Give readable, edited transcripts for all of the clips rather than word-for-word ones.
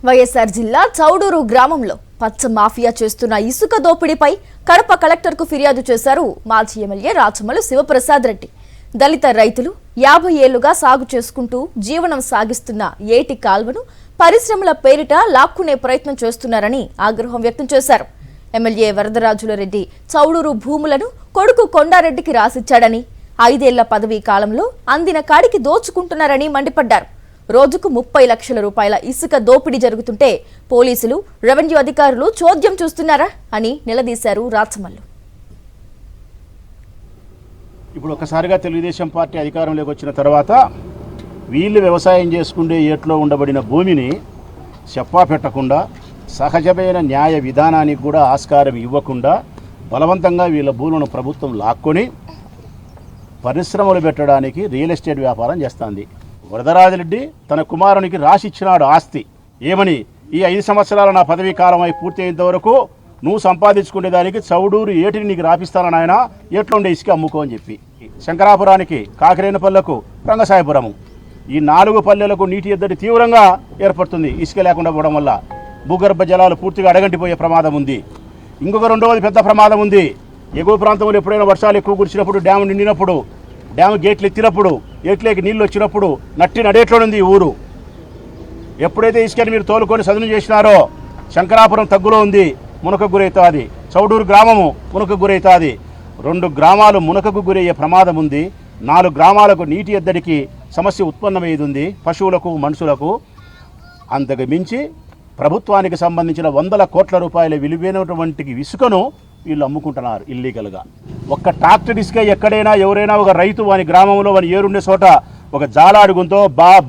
వైఎస్ఆర్ జిల్లా చౌడూరు గ్రామంలో పచ్చ మాఫియా చేస్తున్న ఇసుక దోపిడీపై కడప కలెక్టర్కు ఫిర్యాదు చేశారు మాజీ ఎమ్మెల్యే రాచమల్లు శివప్రసాద్ రెడ్డి. దళిత రైతులు 50 ఏళ్లుగా సాగు చేసుకుంటూ జీవనం సాగిస్తున్న ఏటి కాల్వను పరిశ్రమల పేరిట లాక్కునే ప్రయత్నం చేస్తున్నారని ఆగ్రహం వ్యక్తం చేశారు. ఎమ్మెల్యే వరదరాజుల రెడ్డి చౌడూరు భూములను కొడుకు కొండారెడ్డికి రాసిచ్చాడని, 5 ఏళ్ల పదవీ కాలంలో అందిన కాడికి దోచుకుంటున్నారని మండిపడ్డారు. రోజుకు 30 లక్షల రూపాయల ఇసుక దోపిడీ జరుగుతుంటే పోలీసులు, రెవెన్యూ అధికారులు చోద్యం చూస్తున్నారా అని నిలదీశారు రాచమల్లు. ఇప్పుడు ఒకసారిగా తెలుగుదేశం పార్టీ అధికారంలోకి వచ్చిన తర్వాత వీళ్ళు వ్యవసాయం చేసుకుంటే ఏట్లో ఉండబడిన భూమిని చెప్పా పెట్టకుండా, సహజమైన న్యాయ విధానానికి కూడా ఆస్కారం ఇవ్వకుండా బలవంతంగా వీళ్ళ భూములను ప్రభుత్వం లాక్కొని పరిశ్రమలు పెట్టడానికి రియల్ ఎస్టేట్ వ్యాపారం చేస్తుంది. వరదరాజరెడ్డి తన కుమారునికి రాసిచ్చినాడు ఆస్తి. ఏమని, ఈ 5 సంవత్సరాల నా పదవీ కాలం అయి పూర్తి అయ్యేంత వరకు నువ్వు సంపాదించుకునే దానికి చౌడూరు ఏటిని నీకు రాపిస్తానని ఆయన ఏట్లో ఉండే ఇసుక అమ్ముకో అని చెప్పి. శంకరాపురానికి, కాకిరేనపల్లెకు, రంగసాయపురము, ఈ 4 పల్లెలకు నీటి ఎద్దడి తీవ్రంగా ఏర్పడుతుంది. ఇసుక లేకుండా పోవడం వల్ల భూగర్భ జలాలు పూర్తిగా అడగంటిపోయే ప్రమాదం ఉంది. ఇంకొక రెండవది పెద్ద ప్రమాదం ఉంది. ఎగువ ప్రాంతంలో ఎప్పుడైనా వర్షాలు ఎక్కువ కురిసినప్పుడు, డ్యాము నిండినప్పుడు, డ్యాము గేట్లు ఎత్తినప్పుడు, ఏట్లేకి నీళ్ళు వచ్చినప్పుడు నట్టి నడేట్లోనుంది ఈ ఊరు. ఎప్పుడైతే ఇసుకని మీరు తోలుకొని సదును చేసినారో శంకరాపురం తగ్గులో ఉంది, మునకకు గురవుతుంది. చౌడూరు గ్రామము మునకకు గురవుతుంది. 2 గ్రామాలు మునకకు గురయ్యే ప్రమాదం ఉంది. 4 గ్రామాలకు నీటి ఎద్దడికి సమస్య ఉత్పన్నమయ్యింది, పశువులకు, మనుషులకు. అంతకు మించి ప్రభుత్వానికి సంబంధించిన 100 కోట్ల రూపాయల విలువైనటువంటి ఇసుకను వీళ్ళు అమ్ముకుంటున్నారు ఇల్లీగల్గా. ఒక్క ట్రాక్టర్ ఇసుక ఎక్కడైనా ఎవరైనా ఒక రైతు వాని గ్రామంలో వాని ఏరుండే చోట ఒక జాలాడుగుంతో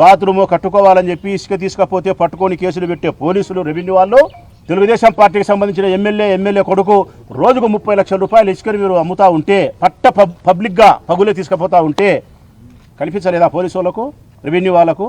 బాత్రూమో కట్టుకోవాలని చెప్పి ఇసుక తీసుకపోతే పట్టుకొని కేసులు పెట్టే పోలీసులు, రెవెన్యూ వాళ్ళు, తెలుగుదేశం పార్టీకి సంబంధించిన ఎమ్మెల్యే కొడుకు రోజుకు 30 లక్షల రూపాయల ఇసుకని మీరు అమ్ముతూ ఉంటే, పబ్లిక్గా పగులే తీసుకుపోతూ ఉంటే కనిపించలేదా పోలీసు వాళ్ళకు, రెవెన్యూ వాళ్ళకు?